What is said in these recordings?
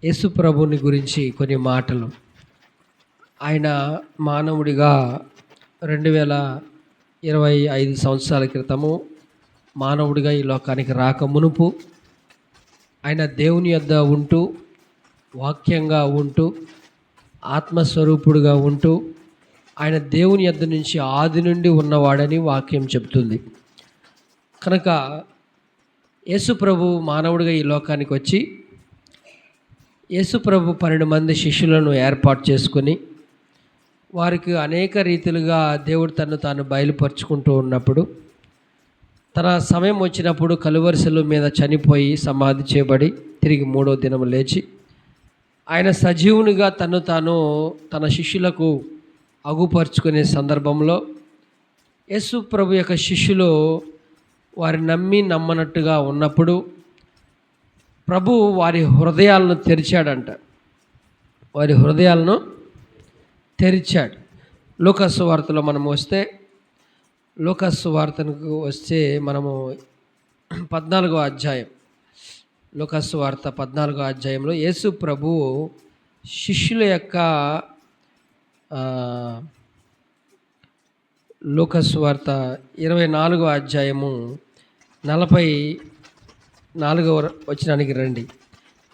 యేసు ప్రభుని గురించి కొన్ని మాటలు. ఆయన మానవుడిగా 2025 సంవత్సరాల క్రితము మానవుడిగా ఈ లోకానికి రాక మునుపు ఆయన దేవుని యొద్ద ఉంటూ, వాక్యంగా ఉంటూ, ఆత్మస్వరూపుడుగా ఉంటూ, ఆయన దేవుని యొద్ద నుంచి ఆది నుండి ఉన్నవాడని వాక్యం చెబుతుంది. కనుక యేసు ప్రభు మానవుడిగా ఈ లోకానికి వచ్చి యేసు ప్రభు 12 మంది శిష్యులను ఏర్పాటు చేసుకొని వారికి అనేక రీతిలుగా దేవుడు తను తాను బయలుపరుచుకుంటూ ఉన్నప్పుడు, తన సమయం వచ్చినప్పుడు కలువరి శిలువ మీద చనిపోయి సమాధి చేయబడి తిరిగి 3వ దినం లేచి ఆయన సజీవునిగా తను తాను తన శిష్యులకు అగుపరుచుకునే సందర్భంలో యేసు ప్రభు యొక్క శిష్యులు వారి నమ్మనట్టుగా ఉన్నప్పుడు ప్రభు వారి హృదయాలను తెరిచాడంట. వారి హృదయాలను తెరిచాడు. లూకాసు వార్తలో మనం వస్తే, లూకాసు వార్తకు వస్తే మనము 14వ అధ్యాయం, లూకాసు వార్త 14వ అధ్యాయంలో యేసు ప్రభువు శిష్యుల యొక్క లూకాసు వార్త 24వ అధ్యాయము 44వ వచనానికి రండి.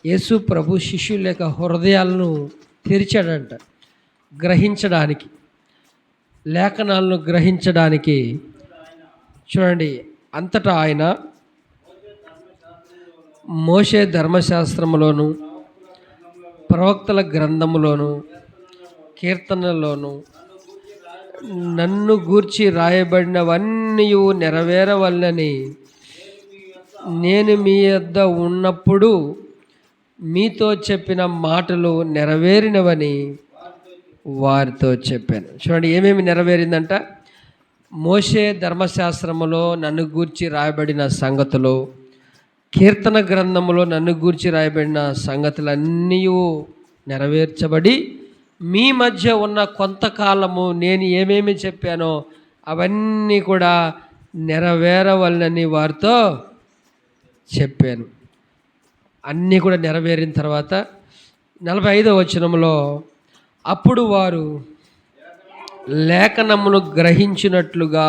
యేసు ప్రభు శిష్యుల యొక్క హృదయాలను తెరిచాడంట, గ్రహించడానికి, లేఖనాలను గ్రహించడానికి. చూడండి, అంతటా ఆయన మోషే ధర్మశాస్త్రములోను, ప్రవక్తల గ్రంథములోను, కీర్తనలోను నన్ను గూర్చి రాయబడినవన్నీ నెరవేరవలనని నేను మీ వద్ద ఉన్నప్పుడు మీతో చెప్పిన మాటలు నెరవేరినవని వారితో చెప్పాను. చూడండి, ఏమేమి నెరవేరిందంట? మోషే ధర్మశాస్త్రములో నన్ను గూర్చి రాయబడిన సంగతులు, కీర్తన గ్రంథములో నన్ను గూర్చి రాయబడిన సంగతులన్నీ నెరవేర్చబడి మీ మధ్య ఉన్న కొంతకాలము నేను ఏమేమి చెప్పానో అవన్నీ కూడా నెరవేరవలనని వారితో చెప్పాను. అన్నీ కూడా నెరవేరిన తర్వాత 45వ వచనంలో అప్పుడు వారు లేఖనమును గ్రహించినట్లుగా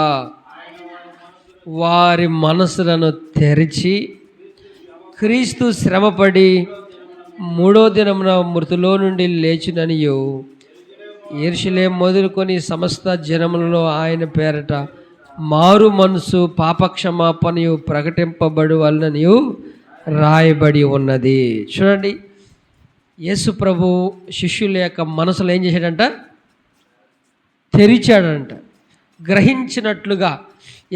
వారి మనసులను తెరిచి క్రీస్తు శ్రమపడి 3వ దినమున మృతులో నుండి లేచిననియు యెరూషలేము మొదలుకొని సమస్త జనములలో ఆయన పేరట మారు మనసు పాపక్షమాపణయు ప్రకటింపబడు వలననియు రాయబడి ఉన్నది. చూడండి, యేసు ప్రభు శిష్యుల యొక్క మనసులో ఏం చేశాడంట? తెరిచాడంట, గ్రహించినట్లుగా.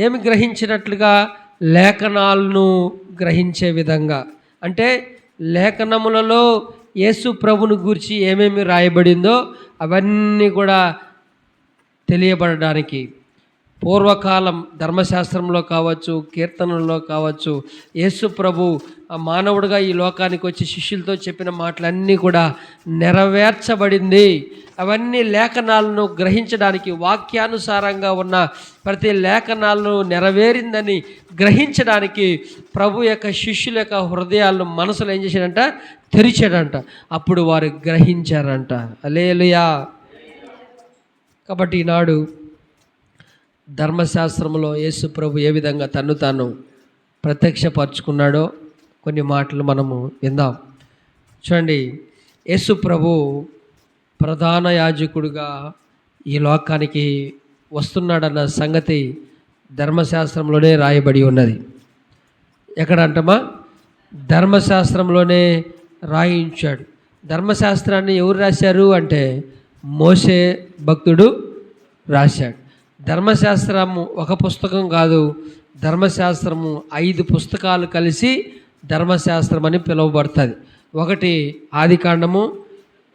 ఏమి గ్రహించినట్లుగా? లేఖనాలను గ్రహించే విధంగా. అంటే లేఖనములలో యేసు ప్రభుని గూర్చి ఏమేమి రాయబడిందో అవన్నీ కూడా తెలియబడడానికి, పూర్వకాలం ధర్మశాస్త్రంలో కావచ్చు, కీర్తనల్లో కావచ్చు, యేసు ప్రభు మానవుడిగా ఈ లోకానికి వచ్చి శిష్యులతో చెప్పిన మాటలన్నీ కూడా నెరవేర్చబడింది. అవన్నీ లేఖనాలను గ్రహించడానికి, వాక్యానుసారంగా ఉన్న ప్రతి లేఖనాలను నెరవేరిందని గ్రహించడానికి ప్రభు యొక్క శిష్యుల యొక్క హృదయాలను, మనసులు ఏం చేశాడంట? తెరిచాడంట. అప్పుడు వారు గ్రహించారంట. హల్లెలూయా. కాబట్టి ఈనాడు ధర్మశాస్త్రంలో యేసు ప్రభు ఏ విధంగా తన్ను తాను ప్రత్యక్షపరుచుకున్నాడో కొన్ని మాటలు మనము విందాం. చూడండి, యేసు ప్రభు ప్రధాన యాజకుడిగా ఈ లోకానికి వస్తున్నాడన్న సంగతి ధర్మశాస్త్రంలోనే రాయబడి ఉన్నది. ఎక్కడ అంటమా? ధర్మశాస్త్రంలోనే రాయించాడు. ధర్మశాస్త్రాన్ని ఎవరు రాశారు అంటే మోషే భక్తుడు రాశాడు. ధర్మశాస్త్రము ఒక పుస్తకం కాదు, ధర్మశాస్త్రము 5 పుస్తకాలు కలిసి ధర్మశాస్త్రం అని పిలువబడుతుంది. ఒకటి ఆదికాండము,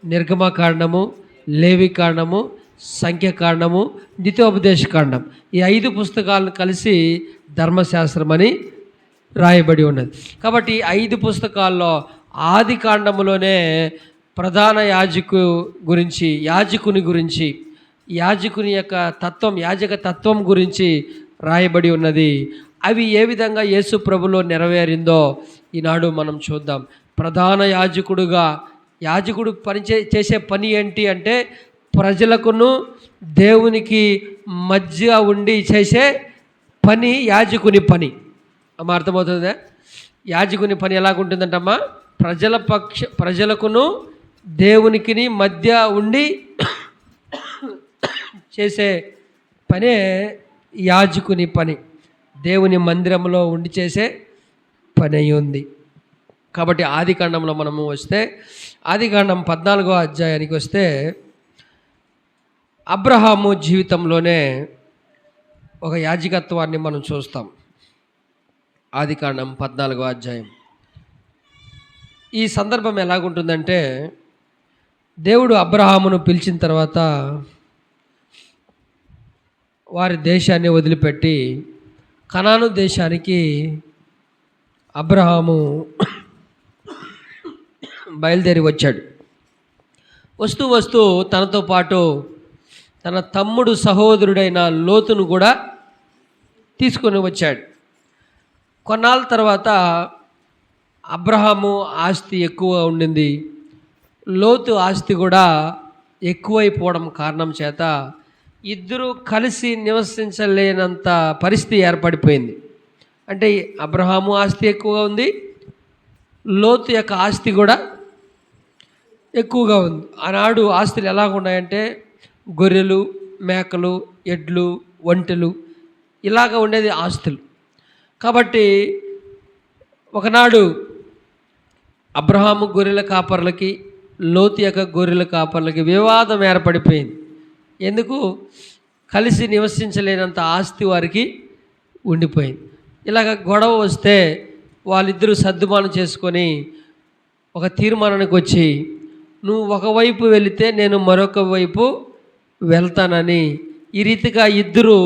నిర్గమకాండము, లేవికాండము, సంఖ్యాకాండము, ద్వితీయోపదేశకాండం. ఈ 5 పుస్తకాలను కలిసి ధర్మశాస్త్రం అని రాయబడి ఉన్నది. కాబట్టి 5 పుస్తకాల్లో ఆదికాండములోనే ప్రధాన యాజకుని గురించి యాజకుని యొక్క తత్వం, యాజక తత్వం గురించి రాయబడి ఉన్నది. అవి ఏ విధంగా యేసు ప్రభులో నెరవేరిందో ఈనాడు మనం చూద్దాం. ప్రధాన యాజకుడుగా యాజకుడు చేసే పని ఏంటి అంటే ప్రజలకును దేవునికి మధ్య ఉండి చేసే పని యాజకుని పని. అమ్మ అర్థమవుతుందా? యాజకుని పని ఎలాగుంటుందంటమ్మా, ప్రజలకును దేవునికి మధ్య ఉండి చేసే పనే యాజకుని పని. దేవుని మందిరంలో ఉండి చేసే పని అయి ఉంది. కాబట్టి ఆదికాండంలో మనము వస్తే, ఆదికాండం 14వ అధ్యాయానికి వస్తే, అబ్రహాము జీవితంలోనే ఒక యాజకత్వాన్ని మనం చూస్తాం. ఆదికాండం 14వ అధ్యాయం. ఈ సందర్భం ఎలాగుంటుందంటే, దేవుడు అబ్రహామును పిలిచిన తర్వాత వారి దేశాన్ని వదిలిపెట్టి కనాను దేశానికి అబ్రహాము బయలుదేరి వచ్చాడు. వస్తూ తనతో పాటు తన తమ్ముడు సహోదరుడైన లోతును కూడా తీసుకొని వచ్చాడు. కొన్నాళ్ళ తర్వాత అబ్రహాము ఆస్తి ఎక్కువ ఉండింది, లోతు ఆస్తి కూడా ఎక్కువైపోవడం కారణం చేత ఇద్దరూ కలిసి నివసించలేనంత పరిస్థితి ఏర్పడిపోయింది. అంటే అబ్రహాము ఆస్తి ఎక్కువగా ఉంది, లోతు యొక్క ఆస్తి కూడా ఎక్కువగా ఉంది. ఆనాడు ఆస్తులు ఎలాగ ఉన్నాయంటే గొర్రెలు, మేకలు, ఎడ్లు, ఒంటెలు ఇలాగ ఉండేది ఆస్తులు. కాబట్టి ఒకనాడు అబ్రహాము గొర్రెల కాపర్లకి, లోతు యొక్క గొర్రెల కాపర్లకి వివాదం ఏర్పడిపోయింది. ఎందుకు? కలిసి నివసించలేనంత ఆస్తి వారికి ఉండిపోయింది. ఇలాగ గొడవ వస్తే వాళ్ళిద్దరూ సర్దుమానం చేసుకొని ఒక తీర్మానానికి వచ్చి, నువ్వు ఒకవైపు వెళితే నేను మరొక వైపు వెళ్తానని ఈ రీతిగా ఇద్దరు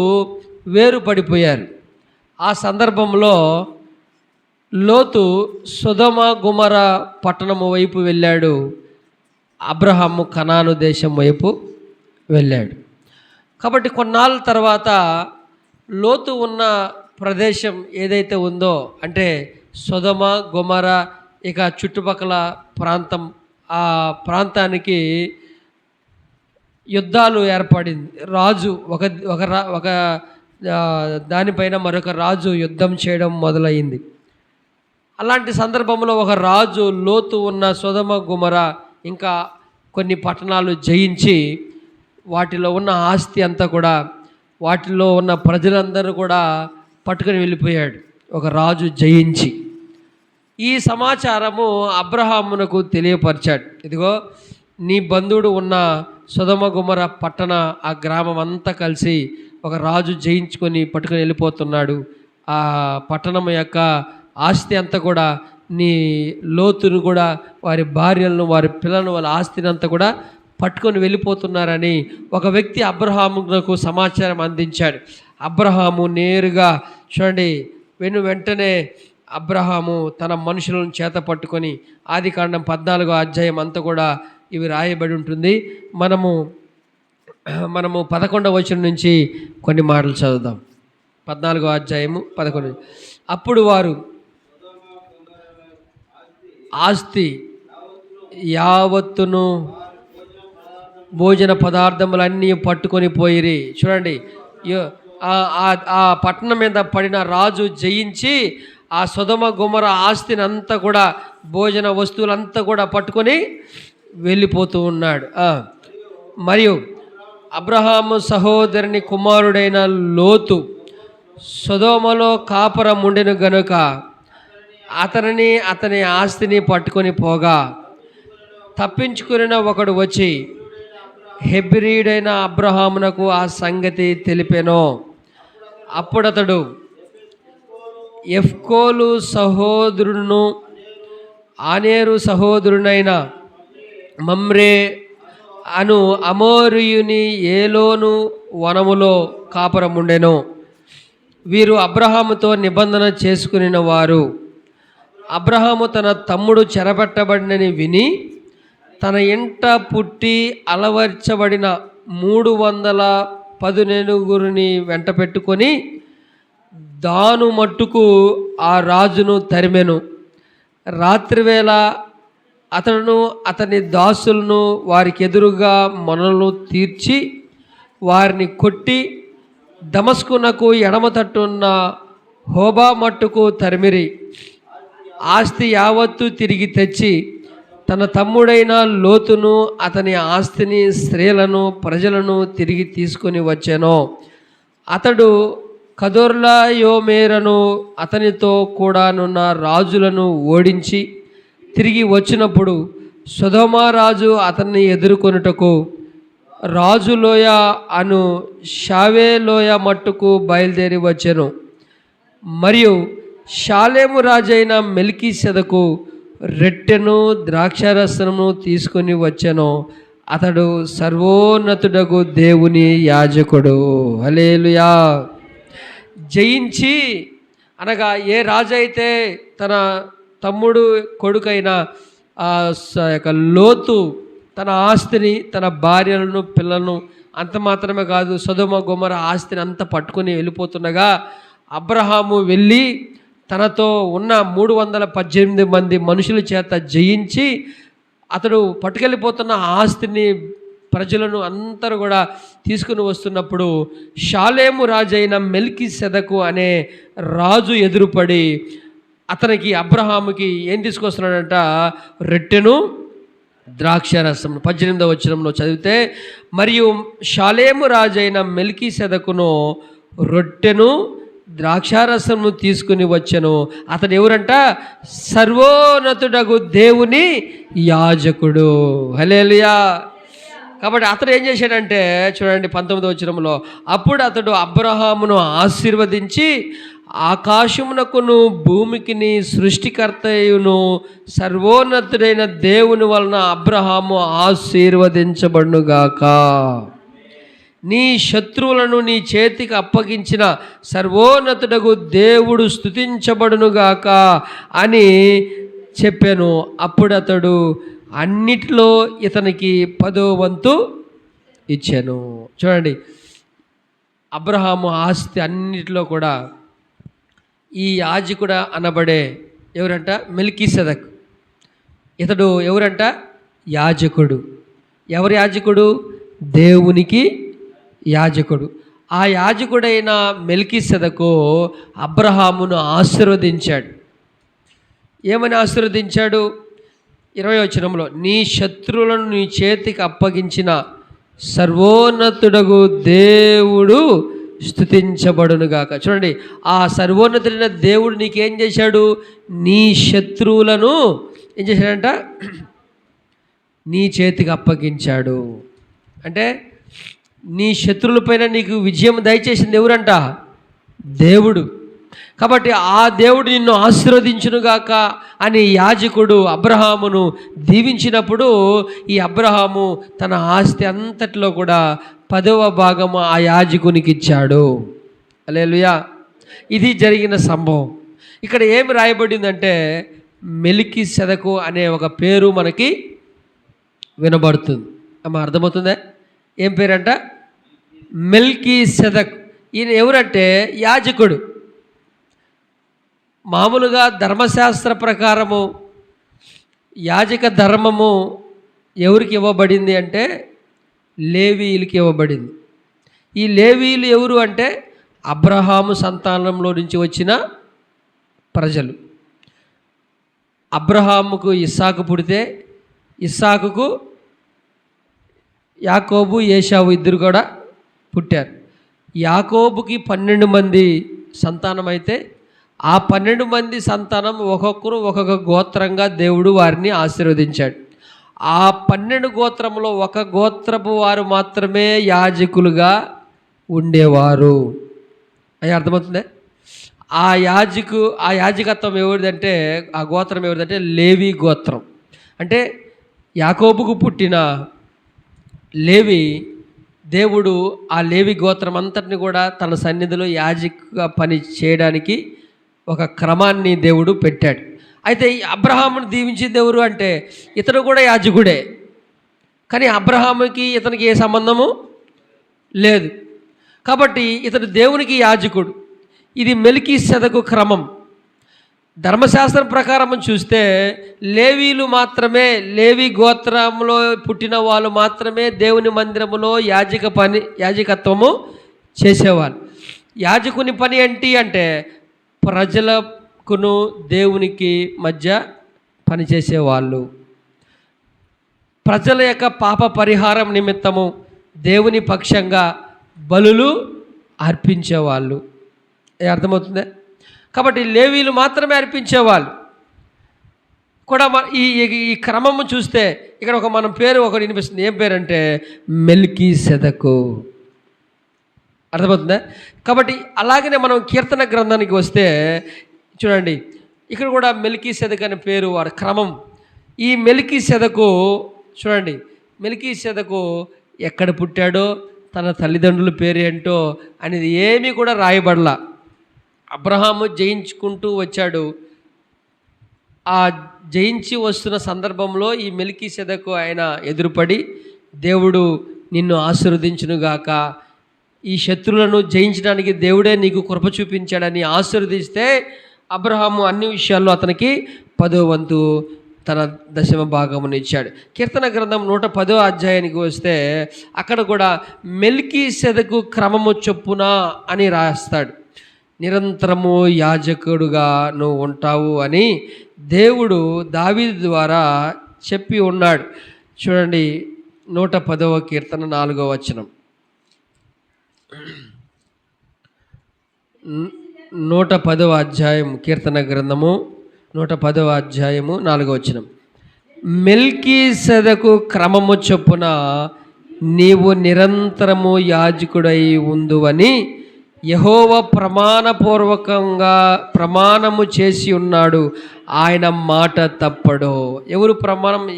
వేరు పడిపోయారు. ఆ సందర్భంలో లోతు సొదొమ గొమొర పట్టణము వైపు వెళ్ళాడు, అబ్రహాము కనాను దేశం వైపు వెళ్ళాడు. కాబట్టి కొన్నాళ్ళ తర్వాత లోతు ఉన్న ప్రదేశం ఏదైతే ఉందో, అంటే సొదొమ గొమొర ఇక చుట్టుపక్కల ప్రాంతం, ఆ ప్రాంతానికి యుద్ధాలు ఏర్పడింది. రాజు ఒక దానిపైన మరొక రాజు యుద్ధం చేయడం మొదలైంది. అలాంటి సందర్భంలో ఒక రాజు లోతు ఉన్న సొదొమ గొమొర ఇంకా కొన్ని పట్టణాలు జయించి వాటిలో ఉన్న ఆస్తి అంతా కూడా, వాటిలో ఉన్న ప్రజలందరూ కూడా పట్టుకొని వెళ్ళిపోయాడు ఒక రాజు జయించి. ఈ సమాచారము అబ్రహామునకు తెలియపరిచాడు. ఇదిగో నీ బంధువుడు ఉన్న సొదొమ గొమొర పట్టణ ఆ గ్రామం అంతా కలిసి ఒక రాజు జయించుకొని పట్టుకొని వెళ్ళిపోతున్నాడు. ఆ పట్టణం యొక్క ఆస్తి అంతా కూడా, నీ లోతును కూడా, వారి భార్యలను, వారి పిల్లలను, వాళ్ళ ఆస్తిని అంతా కూడా పట్టుకొని వెళ్ళిపోతున్నారని ఒక వ్యక్తి అబ్రహామునకు సమాచారం అందించాడు. అబ్రహాము నేరుగా చూడండి, వెంటనే అబ్రహాము తన మనుషులను చేత పట్టుకొని, ఆదికాండం 14వ అధ్యాయం అంతా కూడా ఇవి రాయబడి ఉంటుంది. మనము 11వ వచనం నుంచి కొన్ని మాటలు చదువుదాం. 14వ అధ్యాయము 11. అప్పుడు వారు ఆస్తి యావత్తును భోజన పదార్థములన్నీ పట్టుకొని పోయిరి. చూడండి, ఆ పట్టణం మీద పడిన రాజు జయించి ఆ సొదొమ గొమొర ఆస్తిని అంతా కూడా, భోజన వస్తువులంతా కూడా పట్టుకొని వెళ్ళిపోతూ ఉన్నాడు. మరియు అబ్రహాము సహోదరుని కుమారుడైన లోతు సొదొమలో కాపురం ఉండెను గనుక అతని ఆస్తిని పట్టుకొని పోగా, తప్పించుకున్న ఒకడు వచ్చి హెబ్రీయుడైన అబ్రహామునకు ఆ సంగతి తెలిపెను. అప్పుడతడు ఎఫ్కోలు సహోదరుడును ఆనేరు సహోదరునైన మమ్రే అను అమోరీయుని ఏలోను వనములో కాపురం ఉండెను. వీరు అబ్రహాముతో నిబంధన చేసుకుని వారు. అబ్రహాము తన తమ్ముడు చెరపట్టబడినని విని తన ఇంట పుట్టి అలవర్చబడిన 318 వెంట పెట్టుకొని దాను మట్టుకు ఆ రాజును తరిమెను. రాత్రివేళ అతడును అతని దాసులను వారికి ఎదురుగా మొనలు తీర్చి వారిని కొట్టి దమస్కునకు ఎడమ తట్టున్న హోబా మట్టుకు తరిమిరి. ఆస్తి యావత్తు తిరిగి తెచ్చి తన తమ్ముడైన లోతును అతని ఆస్తిని, స్త్రీలను, ప్రజలను తిరిగి తీసుకొని వచ్చాను. అతడు కదొర్లాయోమేరను అతనితో కూడానున్న రాజులను ఓడించి తిరిగి వచ్చినప్పుడు సొదొమ రాజు అతన్ని ఎదుర్కొనుటకు రాజులోయ అను షావేలోయ మట్టుకు బయలుదేరి వచ్చెను. మరియు షాలేము రాజైన మెల్కీసెదకు రొట్టెను ద్రాక్షారసమును తీసుకొని వచ్చెను. అతడు సర్వోన్నతుడగు దేవుని యాజకుడు. హల్లెలూయా. జయించి అనగా ఏ రాజు అయితే తన తమ్ముడు కొడుకైన యొక్క లోతు తన ఆస్తిని, తన భార్యలను, పిల్లలను, అంత మాత్రమే కాదు సొదొమ గొమొర ఆస్తిని అంతా పట్టుకొని వెళ్ళిపోతుండగా అబ్రహాము వెళ్ళి తనతో ఉన్న 318 మంది మనుషుల చేత జయించి అతడు పట్టుకెళ్ళిపోతున్న ఆస్తిని, ప్రజలను అందరూ కూడా తీసుకుని వస్తున్నప్పుడు షాలేము రాజైన మెల్కీసెదకు అనే రాజు ఎదురుపడి అతనికి, అబ్రహాముకి ఏం తీసుకొస్తున్నాడంట? రొట్టెను ద్రాక్షారసం. 18వ వచనంలో చదివితే, మరియు షాలేము రాజైన మెల్కీసెదకును రొట్టెను ద్రాక్షారసమును తీసుకుని వచ్చెను. అతడు ఎవరంట? సర్వోన్నతుడగు దేవుని యాజకుడు. హల్లెలూయా. కాబట్టి అతడు ఏం చేశాడంటే చూడండి 19వ వచనంలో, అప్పుడు అతడు అబ్రహామును ఆశీర్వదించి ఆకాశమునకును భూమికిని సృష్టికర్తయును సర్వోన్నతుడైన దేవుని వలన అబ్రహాము ఆశీర్వదించబడునుగాక. నీ శత్రువులను నీ చేతికి అప్పగించిన సర్వోన్నతుడగు దేవుడు స్తుతించబడునుగాక అని చెప్పాను. అప్పుడు అతడు అన్నిటిలో ఇతనికి 10వ వంతు ఇచ్చాను. చూడండి, అబ్రహాము ఆస్తి అన్నిటిలో కూడా ఈ యాజకుడు అనబడే ఎవరంట? మెల్కీసెదక్. ఇతడు ఎవరంట? యాజకుడు. ఎవరి యాజకుడు? దేవునికి యాజకుడు. ఆ యాజకుడైన మెల్కీసెదకు అబ్రహామును ఆశీర్వదించాడు. ఏమని ఆశీర్వదించాడు? 20వ వచనంలో, నీ శత్రువులను నీ చేతికి అప్పగించిన సర్వోన్నతుడగు దేవుడు స్తుతించబడునుగాక. చూడండి, ఆ సర్వోన్నతుడైన దేవుడు నీకేం చేశాడు? నీ శత్రువులను ఏం చేశాడంట? నీ చేతికి అప్పగించాడు. అంటే నీ శత్రువులపైన నీకు విజయం దయచేసింది ఎవరంట? దేవుడు. కాబట్టి ఆ దేవుడు నిన్ను ఆశీర్వదించునుగాక అని యాజకుడు అబ్రహామును దీవించినప్పుడు ఈ అబ్రహాము తన ఆస్తి అంతటిలో కూడా 10వ భాగము ఆ యాజకునికి ఇచ్చాడు. హల్లెలూయా. ఇది జరిగిన సంభవం. ఇక్కడ ఏమి రాయబడిందంటే మెల్కీసెదకు అనే ఒక పేరు మనకి వినబడుతుంది. అమ్మ అర్థమవుతుందా? ఏం పేరంట? మెల్కీసెదక్. ఈయన ఎవరంటే యాజకుడు. మామూలుగా ధర్మశాస్త్ర ప్రకారము యాజక ధర్మము ఎవరికి ఇవ్వబడింది అంటే లేవీయులకి ఇవ్వబడింది. ఈ లేవీయులు ఎవరు అంటే అబ్రహాము సంతానంలో నుంచి వచ్చిన ప్రజలు. అబ్రహాముకు ఇస్సాకు పుడితే ఇస్సాకుకు యాకోబు, ఏశావు ఇద్దరు కూడా పుట్టారు. యాకోబుకి 12 మంది సంతానం అయితే ఆ 12 మంది సంతానం ఒక్కొక్కరు ఒక్కొక్క గోత్రంగా దేవుడు వారిని ఆశీర్వదించాడు. ఆ 12 గోత్రంలో ఒక గోత్రపు వారు మాత్రమే యాజకులుగా ఉండేవారు. అది అర్థమవుతుందే? ఆ యాజకత్వం ఎవరిదంటే, ఆ గోత్రం ఎవరిదంటే లేవి గోత్రం. అంటే యాకోబుకు పుట్టిన లేవి, దేవుడు ఆ లేవి గోత్రం అంతటిని కూడా తన సన్నిధిలో యాజకుగా పని చేయడానికి ఒక క్రమాన్ని దేవుడు పెట్టాడు. అయితే ఈ అబ్రహామును దీవించింది ఎవరు అంటే ఇతడు కూడా యాజకుడే, కానీ అబ్రహాముకి ఇతనికి ఏ సంబంధము లేదు. కాబట్టి ఇతడు దేవునికి యాజకుడు. ఇది మెల్కీసెదకు క్రమం. ధర్మశాస్త్రం ప్రకారం చూస్తే లేవీలు మాత్రమే, లేవి గోత్రంలో పుట్టిన వాళ్ళు మాత్రమే దేవుని మందిరములో యాజకత్వము చేసేవాళ్ళు. యాజకుని పని ఏంటి అంటే ప్రజలకును దేవునికి మధ్య పనిచేసేవాళ్ళు. ప్రజల యొక్క పాప పరిహారం నిమిత్తము దేవుని పక్షంగా బలులు అర్పించేవాళ్ళు. అర్థమవుతుందే? కాబట్టి లేవీలు మాత్రమే అర్పించేవాళ్ళు కూడా. ఈ క్రమము చూస్తే ఇక్కడ మనం పేరు ఒకటి వినిపిస్తుంది. ఏం పేరు అంటే మెల్కీసెదకు. అర్థమవుతుందా? కాబట్టి అలాగనే మనం కీర్తన గ్రంథానికి వస్తే చూడండి, ఇక్కడ కూడా మెల్కీసెదకు అనే పేరు వారి క్రమం. ఈ మెల్కీసెదకు చూడండి, మెల్కీసెదకు ఎక్కడ పుట్టాడో, తన తల్లిదండ్రుల పేరు ఏంటో అనేది ఏమీ కూడా రాయబడలా. అబ్రహాము జయించుకుంటూ వచ్చాడు. ఆ జయించి వస్తున్న సందర్భంలో ఈ మెల్కీసెదకు ఆయన ఎదురుపడి, దేవుడు నిన్ను ఆశీర్వదించునుగాక, ఈ శత్రువులను జయించడానికి దేవుడే నీకు కృప చూపించాడని ఆశీర్వదిస్తే అబ్రహాము అన్ని విషయాల్లో అతనికి 10వ వంతు తన దశమ భాగమును ఇచ్చాడు. కీర్తన గ్రంథం 110వ అధ్యాయానికి వస్తే అక్కడ కూడా మెల్కీసెదకు క్రమము చొప్పున అని రాస్తాడు. నిరంతరము యాజకుడుగా నువ్వు ఉంటావు అని దేవుడు దావీదు ద్వారా చెప్పి ఉన్నాడు. చూడండి 110వ కీర్తన 4వ వచనం. 110వ అధ్యాయం కీర్తన గ్రంథము 110వ అధ్యాయము 4వ వచనం. మెల్కీసెదకు క్రమము చొప్పున నీవు నిరంతరము యాజకుడై ఉందువని యెహోవా ప్రమాణపూర్వకంగా ప్రమాణము చేసి ఉన్నాడు, ఆయన మాట తప్పడు.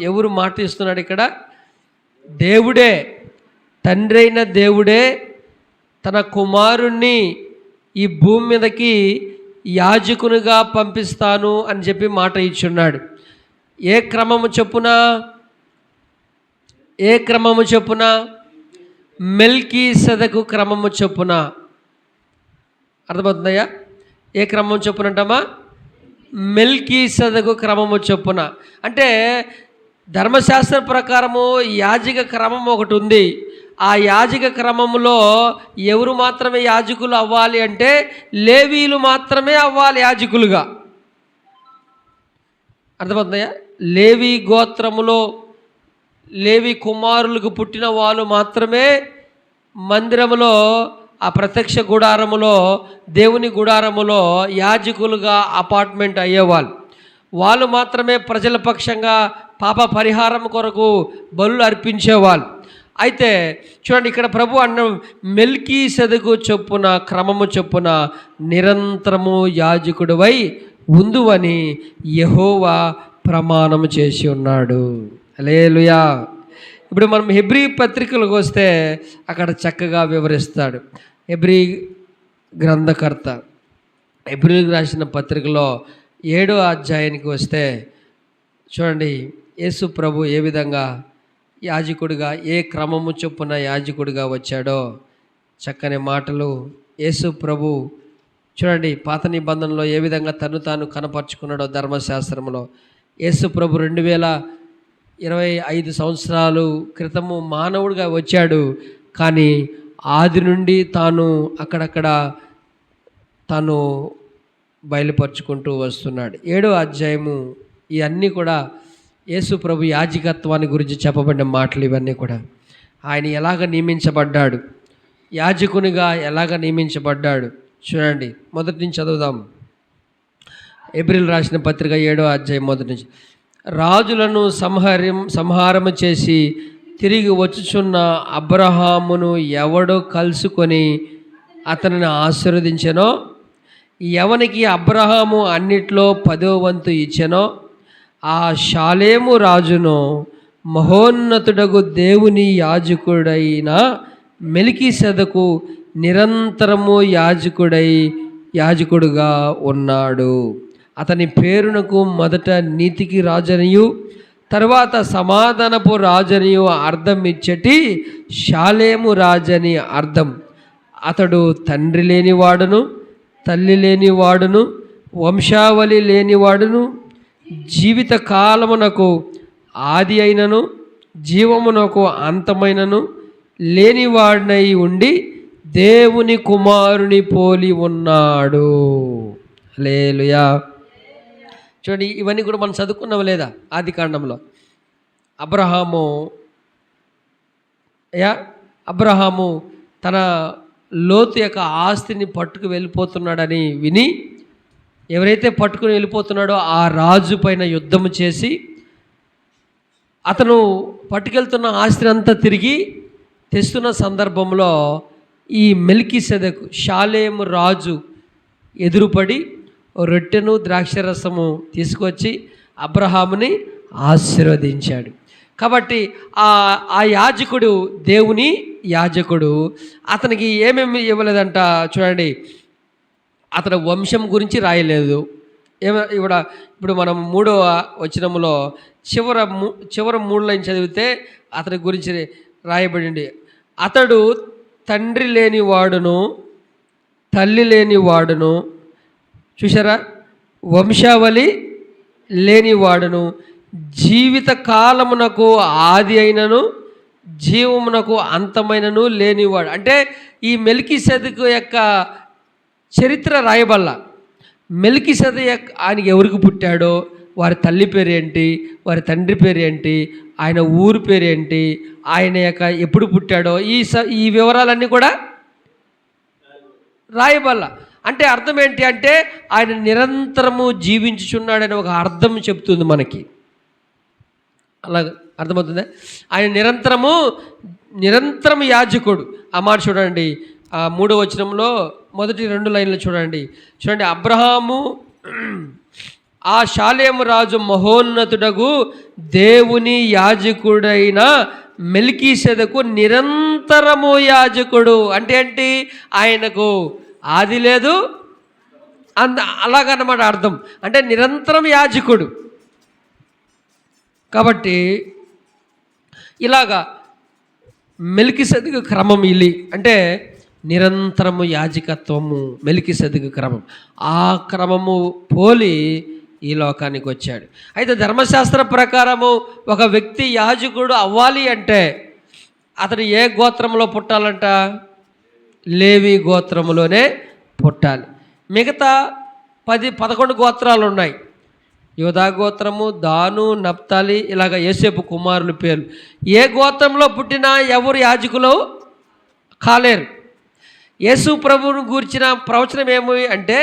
ఎవరు మాట ఇస్తున్నాడు ఇక్కడ? దేవుడే, తండ్రి అయిన దేవుడే తన కుమారుణ్ణి ఈ భూమి మీదకి యాజకునిగా పంపిస్తాను అని చెప్పి మాట ఇచ్చున్నాడు. ఏ క్రమము చొప్పున? మెల్కీసెదకు క్రమము చొప్పున. అర్థమవుతుందయ్యా? ఏ క్రమం చొప్పునంటామా? మెల్కీసెదకు క్రమము చొప్పున. అంటే ధర్మశాస్త్ర ప్రకారము యాజక క్రమం ఒకటి ఉంది. ఆ యాజక క్రమంలో ఎవరు మాత్రమే యాజకులు అవ్వాలి అంటే లేవీలు మాత్రమే అవ్వాలి యాజకులుగా. అర్థమవుతుందయ్యా? లేవి గోత్రములో లేవి కుమారులకు పుట్టిన వాళ్ళు మాత్రమే మందిరములో, ఆ ప్రత్యక్ష గుడారములో, దేవుని గుడారములో యాజకులుగా అపార్ట్మెంట్ అయ్యేవాళ్ళు. వాళ్ళు మాత్రమే ప్రజల పక్షంగా పాప పరిహారం కొరకు బలులు అర్పించేవాళ్ళు. అయితే చూడండి, ఇక్కడ ప్రభు అన్న మెల్కీసెదకు చొప్పున క్రమము చొప్పున నిరంతరము యాజకుడివై ఉందువని యెహోవా ప్రమాణము చేసి ఉన్నాడు. హల్లెలూయా. ఇప్పుడు మనం హెబ్రీ పత్రికలకు వస్తే అక్కడ చక్కగా వివరిస్తాడు. హెబ్రీ గ్రంథకర్త హెబ్రీలకు రాసిన పత్రికలో 7వ అధ్యాయానికి వస్తే చూడండి, యేసు ప్రభు ఏ విధంగా యాజకుడిగా, ఏ క్రమము చొప్పున యాజకుడిగా వచ్చాడో చక్కని మాటలు యేసు ప్రభు చూడండి. పాత నిబంధనలో ఏ విధంగా తను తాను కనపరుచుకున్నాడో ధర్మశాస్త్రంలో. యేసు ప్రభు 2025 సంవత్సరాలు క్రితము మానవుడిగా వచ్చాడు, కానీ ఆది నుండి తాను అక్కడక్కడ తాను బయలుపరుచుకుంటూ వస్తున్నాడు. 7వ అధ్యాయము ఇవన్నీ కూడా యేసు ప్రభు యాజకత్వాన్ని గురించి చెప్పబడిన మాటలు. ఇవన్నీ కూడా ఆయన ఎలాగ నియమించబడ్డాడు, యాజకునిగా ఎలాగ నియమించబడ్డాడు చూడండి. మొదటి నుంచి చదువుదాం. హెబ్రీలు రాసిన పత్రిక 7వ అధ్యాయం మొదటి నుంచి. రాజులను సంహారము చేసి తిరిగి వచ్చుచున్న అబ్రహామును ఎవడో కలుసుకొని అతనిని ఆశీర్వదించెనో, ఎవనికి అబ్రహాము అన్నిట్లో 10వ వంతు ఇచ్చెనో, ఆ షాలేము రాజును మహోన్నతుడగు దేవుని యాజకుడైన మెల్కీసెదకు నిరంతరము యాజకుడుగా ఉన్నాడు. అతని పేరునకు మొదట నీతికి రాజనియు తర్వాత సమాధానపు రాజనియు అర్థం ఇచ్చటి షాలేము రాజని అర్థం. అతడు తండ్రి లేనివాడును తల్లి లేనివాడును వంశావళి లేనివాడును, జీవిత కాలమునకు ఆది అయినను జీవమునకు అంతమైనను లేనివాడినై ఉండి దేవుని కుమారుని పోలి ఉన్నాడు. హల్లెలూయా. చూడండి, ఇవన్నీ కూడా మనం చదువుకున్నాం లేదా? ఆది కాండంలో అబ్రహాము తన లోతు యొక్క ఆస్తిని పట్టుకు వెళ్ళిపోతున్నాడని విని, ఎవరైతే పట్టుకుని వెళ్ళిపోతున్నాడో ఆ రాజు పైన యుద్ధము చేసి అతను పట్టుకెళ్తున్న ఆస్తిని అంతా తిరిగి తెస్తున్న సందర్భంలో ఈ మెల్కీసెదెకు షాలేము రాజు ఎదురుపడి రొట్టెను ద్రాక్షరసము తీసుకొచ్చి అబ్రహాముని ఆశీర్వదించాడు. కాబట్టి ఆ యాజకుడు, దేవుని యాజకుడు, అతనికి ఏమేమి ఇవ్వలేదంట చూడండి. అతని వంశం గురించి రాయలేదు. ఇప్పుడు మనం 3వ వచనంలో చివర 3 లైన్ చదివితే అతని గురించి రాయబడింది. అతడు తండ్రి లేని వాడును, తల్లి లేని వాడును, చూసారా, వంశావళి లేనివాడును, జీవిత కాలమునకు ఆది అయినను జీవమునకు అంతమైనను లేనివాడు. అంటే ఈ మెల్కీసెదెకు యొక్క చరిత్ర రాయబల్ల. మెల్కీసెదెకు ఆయనకి ఎవరికి పుట్టాడో, వారి తల్లి పేరు ఏంటి, వారి తండ్రి పేరు ఏంటి, ఆయన ఊరు పేరు ఏంటి, ఆయన యొక్క ఎప్పుడు పుట్టాడో ఈ వివరాలన్నీ కూడా రాయబల్ల. అంటే అర్థం ఏంటి అంటే ఆయన నిరంతరము జీవించుచున్నాడని ఒక అర్థం చెప్తుంది మనకి. అలా అర్థమవుతుందా? ఆయన నిరంతరము యాజకుడు. ఆ మాట చూడండి, 3వ వచనంలో మొదటి 2 లైన్లు చూడండి. అబ్రహాము ఆ షాలేము రాజు మహోన్నతుడగు దేవుని యాజకుడైన మెల్కీసెదెకు నిరంతరము యాజకుడు. అంటే ఏంటి? ఆయనకు ఆది లేదు, అలాగన్నమాట అర్థం. అంటే నిరంతరం యాజకుడు. కాబట్టి ఇలాగా మెల్కీసెదెకు క్రమం అంటే నిరంతరము యాజకత్వము మెల్కీసెదెకు క్రమం. ఆ క్రమము పోలి ఈ లోకానికి వచ్చాడు. అయితే ధర్మశాస్త్ర ప్రకారము ఒక వ్యక్తి యాజకుడు అవ్వాలి అంటే అతను ఏ గోత్రంలో పుట్టాలంట? లేవి గోత్రములోనే పుట్టాలి. మిగతా 11 గోత్రాలు ఉన్నాయి. యూదా గోత్రము, దాను, నప్తాలి, ఇలాగ యోసేపు కుమారుల పేర్లు. ఏ గోత్రంలో పుట్టినా ఎవరు యాజకులు కాలేరు. యేసు ప్రభువును గూర్చిన ప్రవచనం ఏమి అంటే,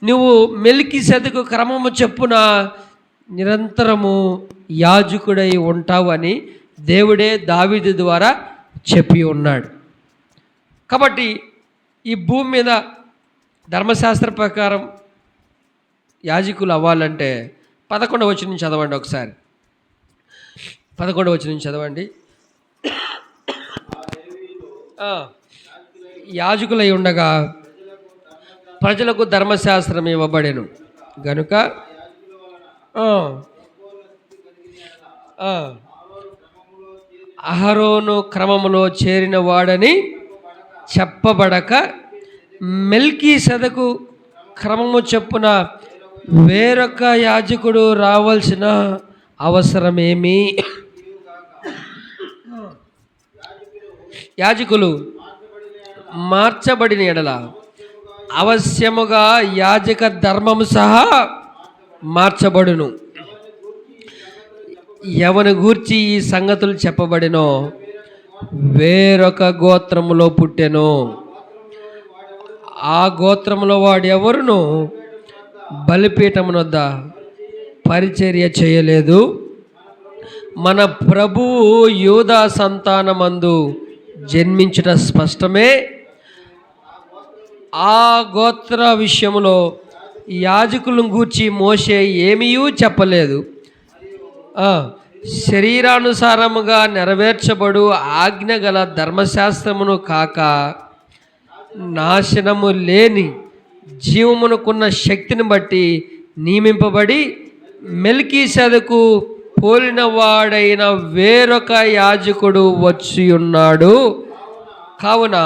నువ్వు మెల్కీసెదెకు క్రమము చెప్పున నిరంతరము యాజకుడై ఉంటావు అని దేవుడే దావీదు ద్వారా చెప్పి ఉన్నాడు. కాబట్టి ఈ భూమి మీద ధర్మశాస్త్ర ప్రకారం యాజకులు అవ్వాలంటే 11వ వచనం చదవండి ఒకసారి. 11వ వచనం చదవండి. యాజకులై ఉండగా ప్రజలకు ధర్మశాస్త్రం ఇవ్వబడెను గనుక అహరోను క్రమములో చేరిన వాడని చెప్పబడక మెల్కీసెదెకు క్రమము చొప్పున వేరొక యాజకుడు రావాల్సిన అవసరమేమి? యాజకులు మార్చబడిన ఎడల అవశ్యముగా యాజక ధర్మము సహా మార్చబడును. ఎవని గూర్చి ఈ సంగతులు చెప్పబడినో వేరొక గోత్రములో పుట్టెను. ఆ గోత్రములో వాడు ఎవరును బలిపీఠమునొద్ద పరిచర్య చేయలేదు. మన ప్రభువు యూదా సంతానమందు జన్మించుట స్పష్టమే. ఆ గోత్ర విషయంలో యాజకులను గూర్చి మోషే ఏమీయూ చెప్పలేదు. శరీరానుసారముగా నెరవేర్చబడు ఆజ్ఞ గల ధర్మశాస్త్రమును కాక నాశనము లేని జీవమునకున్న శక్తిని బట్టి నియమింపబడి మెల్కీసెదెకు పోలిన వాడైన వేరొక యాజకుడు వచ్చి ఉన్నాడు. కావున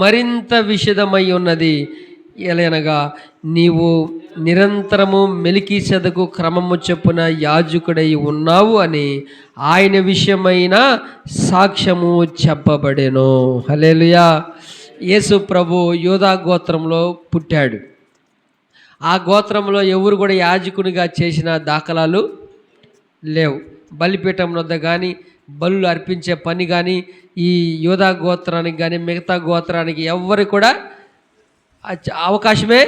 మరింత విషదమై ఉన్నది. ఎలయనగా నీవు నిరంతరము మెలికీసెదకు క్రమము చొప్పున యాజకుడై ఉన్నావు అని ఆయన విషయమైన సాక్ష్యము చెప్పబడెను. హల్లెలూయా. యేసు ప్రభు యూదా గోత్రంలో పుట్టాడు. ఆ గోత్రంలో ఎవరు కూడా యాజకునిగా చేసిన దాఖలాలు లేవు. బలిపీఠం వద్ద కానీ బలులు అర్పించే పని కానీ ఈ యూదా గోత్రానికి కానీ మిగతా గోత్రానికి ఎవ్వరు కూడా అవకాశమే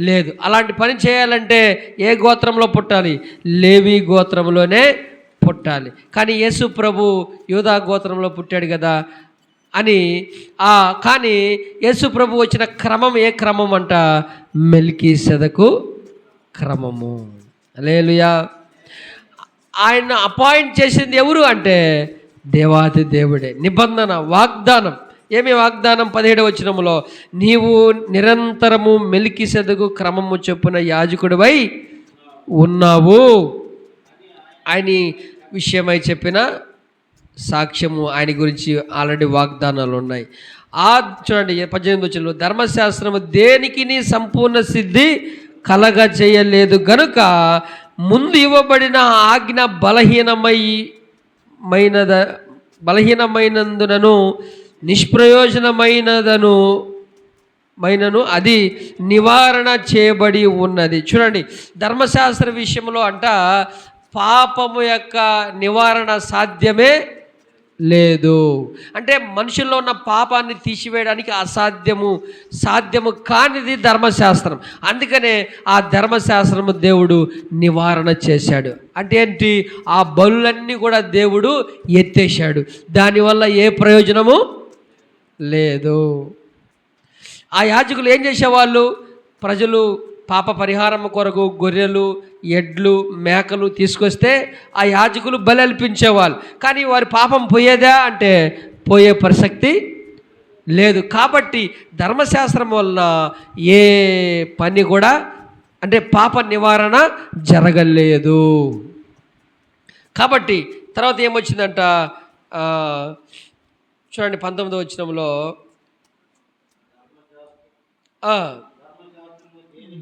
లేదు. అలాంటి పని చేయాలంటే ఏ గోత్రంలో పుట్టాలి? లేవి గోత్రంలోనే పుట్టాలి. కానీ యేసు ప్రభు యూదా గోత్రంలో పుట్టాడు కదా అని కానీ యేసు ప్రభు వచ్చిన క్రమం ఏ క్రమం అంట? మెల్కీసెదకు క్రమము. హల్లెలూయా. ఆయన అపాయింట్ చేసింది ఎవరు అంటే దేవాది దేవుడే. నిబంధన, వాగ్దానం. ఏమి వాగ్దానం? 17వ వచనములో నీవు నిరంతరము మెల్కీసెదకు క్రమము చొప్పున యాజకుడివై ఉన్నావు ఆయన విషయమై చెప్పిన సాక్ష్యము, ఆయన గురించి ఆల్రెడీ వాగ్దానాలు ఉన్నాయి. చూడండి 18వ వచనంలో ధర్మశాస్త్రము దేనికి సంపూర్ణ సిద్ధి కలగ చేయలేదు గనుక ముందు ఇవ్వబడిన ఆజ్ఞ బలహీనమైనందునను నిష్ప్రయోజనమైనను అది నివారణ చేయబడి ఉన్నది. చూడండి, ధర్మశాస్త్ర విషయంలో అంట పాపము యొక్క నివారణ సాధ్యమే లేదు. అంటే మనుషుల్లో ఉన్న పాపాన్ని తీసివేయడానికి సాధ్యము కానిది ధర్మశాస్త్రం. అందుకనే ఆ ధర్మశాస్త్రము దేవుడు నివారణ చేశాడు. అంటే ఏంటి? ఆ బలులన్నీ కూడా దేవుడు ఎత్తేసాడు. దానివల్ల ఏ ప్రయోజనము లేదు. ఆ యాజకులు ఏం చేసేవాళ్ళు? ప్రజలు పాప పరిహారం కొరకు గొర్రెలు, ఎడ్లు, మేకలు తీసుకొస్తే ఆ యాజకులు బలి అర్పించేవాళ్ళు. కానీ వారి పాపం పోయేదా అంటే పోయే ప్రసక్తి లేదు. కాబట్టి ధర్మశాస్త్రం వలన ఏ పని కూడా అంటే పాప నివారణ జరగలేదు. కాబట్టి తర్వాత ఏమొచ్చిందంట? చూడండి 19వ వచనంలో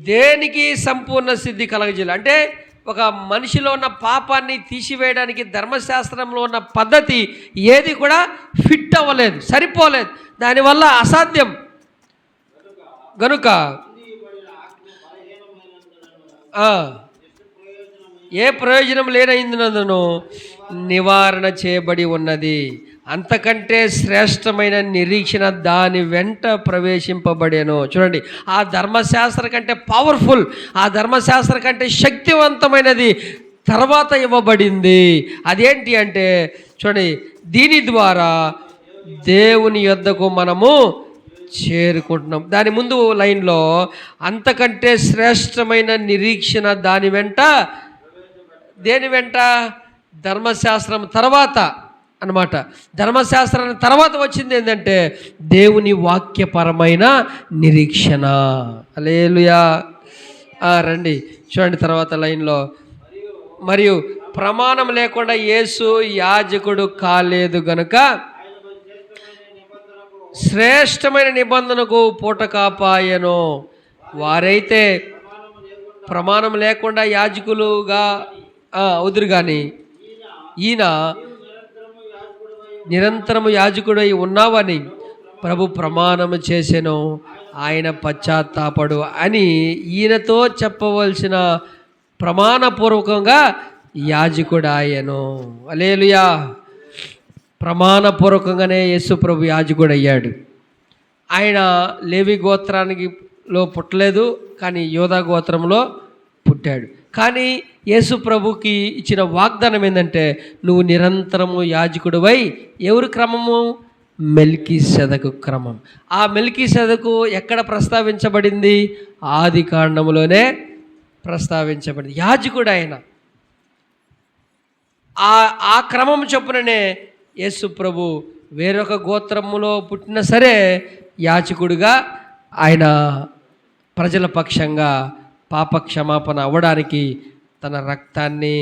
దేనికి సంపూర్ణ సిద్ధి కలగజేయాలి అంటే ఒక మనిషిలో ఉన్న పాపాన్ని తీసివేయడానికి ధర్మశాస్త్రంలో ఉన్న పద్ధతి ఏది కూడా ఫిట్ అవ్వలేదు, సరిపోలేదు. దానివల్ల అసాధ్యం గనుక ఏ ప్రయోజనం లేనందున నివారణ చేయబడి ఉన్నది. అంతకంటే శ్రేష్టమైన నిరీక్షణ దాని వెంట ప్రవేశింపబడేను. చూడండి, ఆ ధర్మశాస్త్ర కంటే పవర్ఫుల్, ఆ ధర్మశాస్త్ర కంటే శక్తివంతమైనది తర్వాత ఇవ్వబడింది. అదేంటి అంటే చూడండి, దీని ద్వారా దేవుని యొద్దకు మనము చేరుకుంటున్నాం. దాని ముందు లైన్లో అంతకంటే శ్రేష్టమైన నిరీక్షణ దాని వెంట, దేని వెంట? ధర్మశాస్త్రం తర్వాత అన్నమాట. ధర్మశాస్త్రం తర్వాత వచ్చింది ఏంటంటే దేవుని వాక్యపరమైన నిరీక్షణ. హల్లెలూయా. రండి చూడండి తర్వాత లైన్లో, మరియు ప్రమాణం లేకుండా యేసు యాజకుడు కాలేదు గనుక శ్రేష్టమైన నిబంధనకు పూటకాపాయను. వారైతే ప్రమాణం లేకుండా యాజకులుగా అవుదురు కానీ ఈయన నిరంతరము యాజకుడై ఉన్నావని ప్రభు ప్రమాణము చేసెను, ఆయన పశ్చాత్తాపడు అని ఈయనతో చెప్పవలసిన ప్రమాణపూర్వకంగా యాజకుడాయను. హల్లెలూయా. ప్రమాణపూర్వకంగానే యేసు ప్రభు యాజకుడు అయ్యాడు. ఆయన లేవి గోత్రానికిలో పుట్టలేదు, కానీ యూదా గోత్రంలో పుట్టాడు. కానీ యేసు ప్రభుకి ఇచ్చిన వాగ్దానం ఏంటంటే నువ్వు నిరంతరము యాజకుడివై, ఎవరు క్రమము? మెల్కీసెదకు క్రమం. ఆ మెల్కీసెదకు ఎక్కడ ప్రస్తావించబడింది? ఆది కాండములోనే ప్రస్తావించబడింది. యాజకుడు ఆయన. ఆ క్రమం చొప్పుననే యేసు ప్రభు వేరొక గోత్రములో పుట్టినా సరే యాజకుడిగా ఆయన ప్రజల పక్షంగా పాప క్షమాపణ అవ్వడానికి తన రక్తాన్ని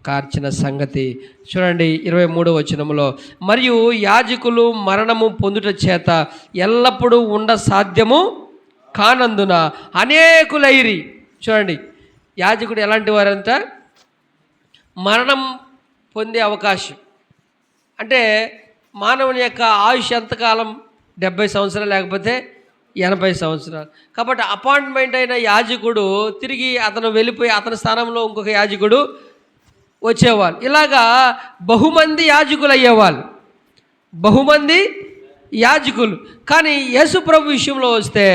కార్చిన సంగతి చూడండి 23వ వచనములో, మరియు యాజకులు మరణము పొందుట చేత ఎల్లప్పుడూ ఉండ సాధ్యము కానందున అనేకులైరి. చూడండి, యాజకుడు ఎలాంటి వారంతా మరణం పొందే అవకాశం. అంటే మానవుని యొక్క ఆయుష్ ఎంతకాలం? 70 సంవత్సరాలు, లేకపోతే 80 సంవత్సరాలు. కాబట్టి అపాయింట్మెంట్ అయిన యాజకుడు తిరిగి అతను వెళ్ళిపోయి అతని స్థానంలో ఇంకొక యాజకుడు వచ్చేవాళ్ళు. ఇలాగా బహుమంది యాజకులు అయ్యేవాళ్ళు, బహుమంది యాజకులు. కానీ యేసు ప్రభు విషయంలో వస్తే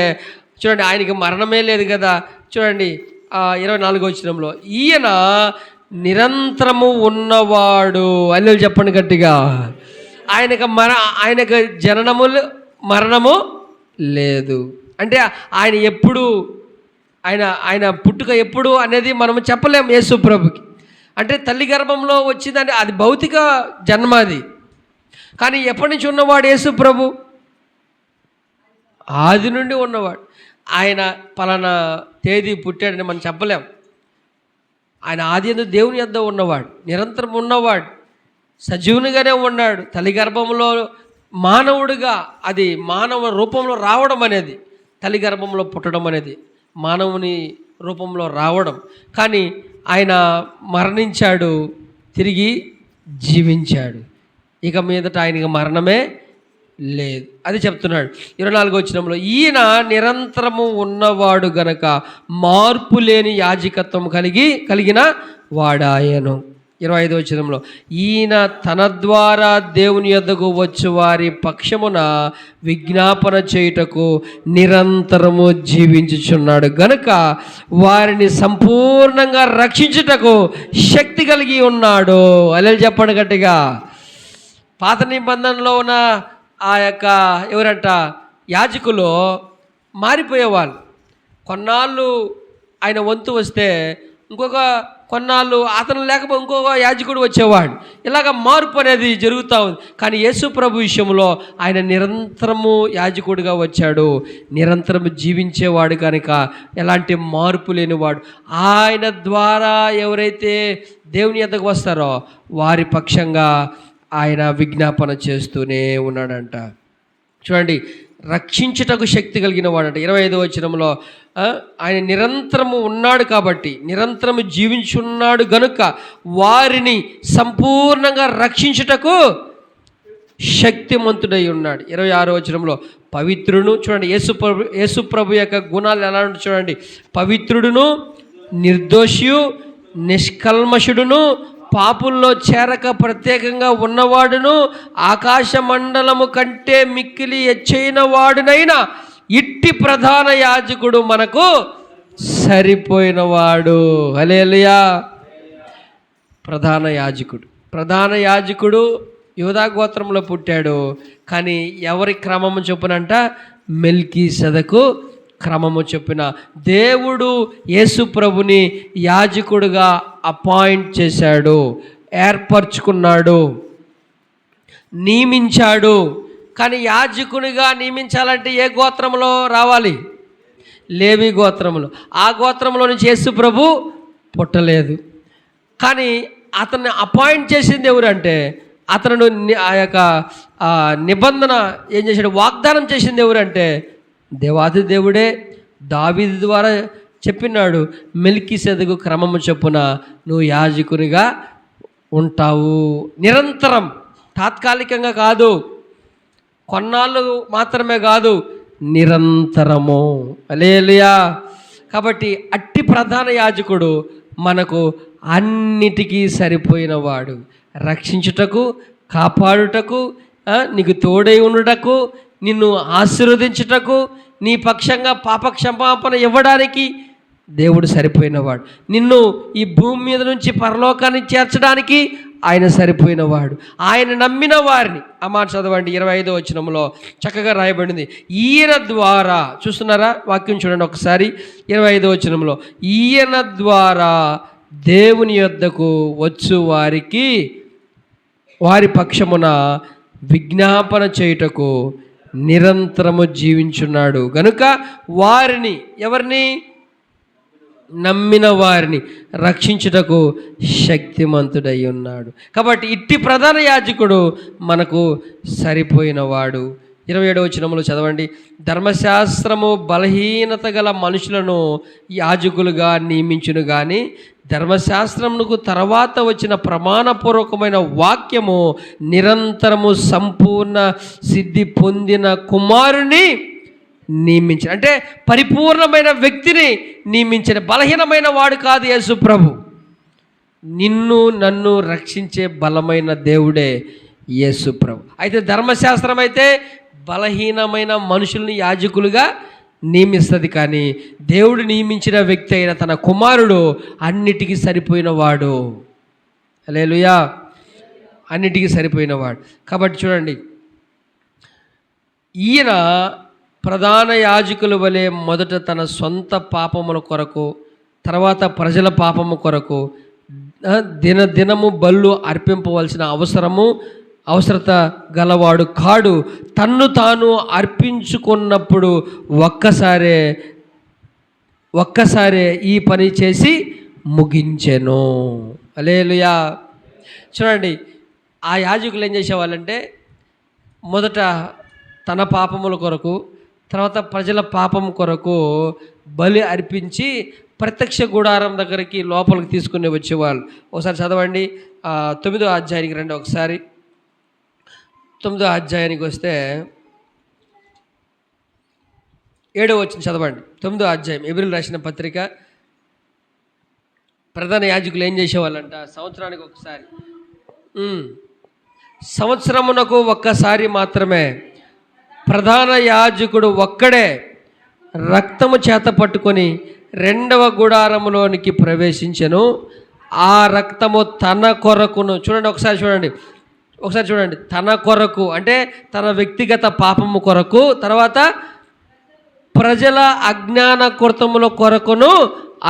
చూడండి, ఆయనకి మరణమే లేదు కదా. చూడండి 24వ వచనంలో, ఈయన నిరంతరము ఉన్నవాడు. అల్లెలు చెప్పండి గట్టిగా. ఆయనకు మరణము లేదు. అంటే ఆయన ఎప్పుడు, ఆయన పుట్టుక ఎప్పుడు అనేది మనము చెప్పలేము యేసు ప్రభుకి. అంటే తల్లి గర్భంలో వచ్చిందంటే అది భౌతిక జన్మ అది. కానీ ఎప్పటి నుంచి ఉన్నవాడు యేసు ప్రభు? ఆది నుండి ఉన్నవాడు. ఆయన పలానా తేదీ పుట్టాడని మనం చెప్పలేం. ఆయన ఆది యందు దేవుని యొద్ద ఉన్నవాడు, నిరంతరం ఉన్నవాడు, సజీవునిగానే ఉన్నాడు. తల్లి గర్భంలో మానవుడిగా, అది మానవ రూపంలో రావడం అనేది, తల్లి గర్భంలో పుట్టడం అనేది మానవుని రూపంలో రావడం. కానీ ఆయన మరణించాడు, తిరిగి జీవించాడు. ఇక మీదట ఆయనకి మరణమే లేదు. అది చెప్తున్నాడు 24వ వచనంలో, ఈయన నిరంతరము ఉన్నవాడు గనక మార్పు లేని యాజకత్వం కలిగిన వాడాయను. 25వ వచనంలో, ఈయన తన ద్వారా దేవుని యొద్దకు వచ్చు వారి పక్షమున విజ్ఞాపన చేయుటకు నిరంతరము జీవించుచున్నాడు గనుక వారిని సంపూర్ణంగా రక్షించుటకు శక్తి కలిగి ఉన్నాడు. అలా చెప్పండి గట్టిగా. పాత నిబంధనలో ఉన్న ఆ యొక్క ఎవరంట యాజకులు మారిపోయేవాళ్ళు. కొన్నాళ్ళు ఆయన వంతు వస్తే కొన్నాళ్ళు అతను లేకపోతే ఇంకొక యాజకుడు వచ్చేవాడు. ఇలాగ మార్పు అనేది జరుగుతూ ఉంది. కానీ యేసు ప్రభు విషయంలో ఆయన నిరంతరము యాజకుడిగా వచ్చాడు, నిరంతరము జీవించేవాడు కనుక ఎలాంటి మార్పు లేనివాడు. ఆయన ద్వారా ఎవరైతే దేవుని యొద్దకు వస్తారో వారి పక్షంగా ఆయన విజ్ఞాపన చేస్తూనే ఉన్నాడంట. చూడండి, రక్షించుటకు శక్తి కలిగిన వాడంట. 25వ వచనంలో, ఆయన నిరంతరము ఉన్నాడు కాబట్టి, నిరంతరము జీవించున్నాడు గనుక వారిని సంపూర్ణంగా రక్షించుటకు శక్తిమంతుడై ఉన్నాడు. 26వ వచనంలో, పవిత్రుడును. చూడండి, యేసు ప్రభు యొక్క గుణాలు ఎలా ఉంటాయి చూడండి. పవిత్రుడును, నిర్దోషియు, నిష్కల్మషుడును, పాపుల్లో చేరక ప్రత్యేకంగా ఉన్నవాడును, ఆకాశ మండలము కంటే మిక్కిలి ఎచ్చైన వాడునైనా ఇట్టి ప్రధాన యాజకుడు మనకు సరిపోయినవాడు. హల్లెలూయా. ప్రధాన యాజకుడు యూదా గోత్రంలో పుట్టాడు. కానీ ఎవరి క్రమము చొప్పునంట? మెల్కీసెదకు క్రమము చొప్పున దేవుడు యేసు ప్రభుని యాజకుడుగా అపాయింట్ చేశాడు, ఏర్పరచుకున్నాడు, నియమించాడు. కానీ యాజకునిగా నియమించాలంటే ఏ గోత్రంలో రావాలి? లేవి గోత్రంలో. ఆ గోత్రంలో నుంచి యేసు ప్రభు పుట్టలేదు. కానీ అతన్ని అపాయింట్ చేసింది ఎవరంటే, అతను ఆ యొక్క నిబంధన ఏం చేశాడు? వాగ్దానం చేసింది ఎవరంటే దేవాది దేవుడే. దావీదు ద్వారా చెప్పినాడు, మెల్కీసెదకు క్రమము చొప్పున నువ్వు యాజకునిగా ఉంటావు. నిరంతరం, తాత్కాలికంగా కాదు, కొన్నాళ్ళు మాత్రమే కాదు, నిరంతరము. హల్లెలూయా. కాబట్టి అట్టి ప్రధాన యాజకుడు మనకు అన్నిటికీ సరిపోయినవాడు. రక్షించుటకు, కాపాడుటకు, నీకు తోడై ఉండుటకు, నిన్ను ఆశీర్వదించుటకు, నీ పక్షంగా పాప క్షమాపణ ఇవ్వడానికి దేవుడు సరిపోయినవాడు. నిన్ను ఈ భూమి మీద నుంచి పరలోకానికి చేర్చడానికి ఆయన సరిపోయినవాడు. ఆయన నమ్మిన వారిని, ఆ మాట చదవండి 25వ వచనంలో చక్కగా రాయబడింది. ఈయన ద్వారా, చూస్తున్నారా వాక్యం చూడండి ఒకసారి, 25వ వచనంలో, ఈయన ద్వారా దేవుని యొద్దకు వచ్చు వారికి వారి పక్షమున విజ్ఞాపన చేయుటకు నిరంతరము జీవించున్నాడు గనుక వారిని, ఎవరిని? నమ్మిన వారిని రక్షించుటకు శక్తిమంతుడై ఉన్నాడు. కాబట్టి ఇట్టి ప్రధాన యాజకుడు మనకు సరిపోయినవాడు. 27వ వచనంలో చదవండి. ధర్మశాస్త్రము బలహీనత గల మనుషులను యాజకులుగా నియమించును కానీ ధర్మశాస్త్రమునకు తర్వాత వచ్చిన ప్రమాణపూర్వకమైన వాక్యము నిరంతరము సంపూర్ణ సిద్ధి పొందిన కుమారుని నియమించిన, అంటే పరిపూర్ణమైన వ్యక్తిని నియమించిన. బలహీనమైన వాడు కాదు యేసు ప్రభు. నిన్ను నన్ను రక్షించే బలమైన దేవుడే యేసు ప్రభు. అయితే ధర్మశాస్త్రం అయితే బలహీనమైన మనుషుల్ని యాజకులుగా నియమిస్తుంది, కానీ దేవుడు నియమించిన వ్యక్తి అయిన తన కుమారుడు అన్నిటికీ సరిపోయినవాడు. హల్లెలూయా, అన్నిటికీ సరిపోయినవాడు. కాబట్టి చూడండి, ఈయన ప్రధాన యాజకుల వలె మొదట తన సొంత పాపముల కొరకు, తర్వాత ప్రజల పాపము కొరకు దినము బళ్ళు అర్పింపవలసిన అవసరత గలవాడు కాడు. తన్ను తాను అర్పించుకున్నప్పుడు ఒక్కసారే ఈ పని చేసి ముగించెను. హల్లెలూయా. చూడండి, ఆ యాజకులు ఏం చేసేవాళ్ళంటే మొదట తన పాపముల కొరకు, తర్వాత ప్రజల పాపం కొరకు బలి అర్పించి ప్రత్యక్ష గుడారం దగ్గరికి లోపలికి తీసుకుని వచ్చేవాళ్ళు. ఒకసారి చదవండి, 9వ అధ్యాయానికి రండి. ఒకసారి 9వ అధ్యాయానికి వస్తే 7వ వచనం చదవండి. 9వ అధ్యాయం ఎబ్రీయులు రాసిన పత్రిక. ప్రధాన యాజకులు ఏం చేసేవాళ్ళంట, సంవత్సరానికి ఒకసారి, సంవత్సరమునకు ఒక్కసారి మాత్రమే ప్రధాన యాజకుడు ఒక్కడే రక్తము చేత పట్టుకొని రెండవ గుడారములోనికి ప్రవేశించెను. ఆ రక్తము తన కొరకును, ఒకసారి చూడండి, తన కొరకు అంటే తన వ్యక్తిగత పాపము కొరకు, తర్వాత ప్రజల అజ్ఞాన కృతముల కొరకును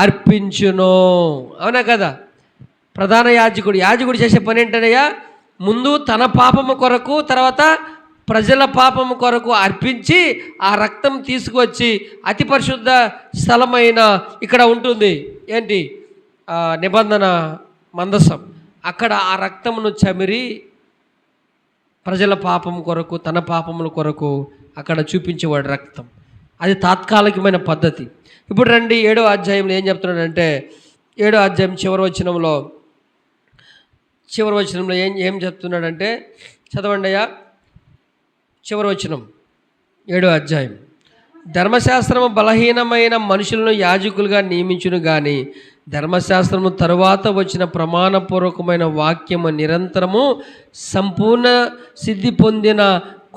అర్పించును. అవునా కదా? ప్రధాన యాజకుడు చేసే పని ఏంటనయ్యా, ముందు తన పాపము కొరకు, తర్వాత ప్రజల పాపము కొరకు అర్పించి ఆ రక్తం తీసుకువచ్చి అతి పరిశుద్ధ స్థలమైన ఇక్కడ ఉంటుంది ఏంటి, నిబంధన మందసం, అక్కడ ఆ రక్తమును చమిరి ప్రజల పాపం కొరకు, తన పాపముల కొరకు అక్కడ చూపించేవాడు రక్తం. అది తాత్కాలికమైన పద్ధతి. ఇప్పుడు రండి 7వ అధ్యాయంలో ఏం చెప్తున్నాడంటే, 7వ అధ్యాయం చివరి వచనంలో ఏం చెప్తున్నాడంటే, చదవండి అయ్యా, చివరి వచనం 7వ అధ్యాయం. ధర్మశాస్త్రము బలహీనమైన మనుషులను యాజకులుగా నియమించును కానీ ధర్మశాస్త్రము తరువాత వచ్చిన ప్రమాణపూర్వకమైన వాక్యము నిరంతరము సంపూర్ణ సిద్ధి పొందిన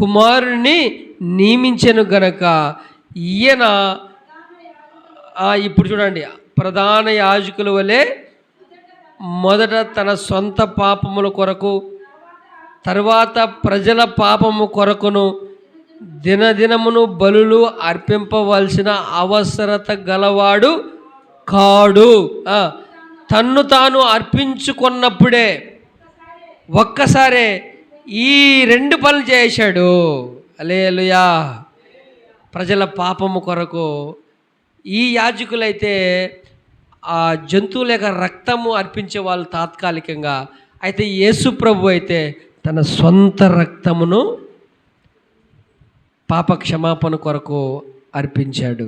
కుమారుని నియమించెను గనక ఈయన, ఇప్పుడు చూడండి, ప్రధాన యాజకుల వలె మొదట తన సొంత పాపముల కొరకు, తరువాత ప్రజల పాపము కొరకును దినదినమును బలులు అర్పింపవలసిన అవసరత గలవాడు కాడు. తన్ను తాను అర్పించుకున్నప్పుడే ఒక్కసారే ఈ 2 పనులు చేశాడు. హల్లెలూయా. ప్రజల పాపము కొరకు ఈ యాజకులైతే ఆ జంతువుల యొక్క రక్తము అర్పించే వాళ్ళు తాత్కాలికంగా, అయితే యేసు ప్రభు అయితే తన సొంత రక్తమును పాప క్షమాపణ కొరకు అర్పించాడు.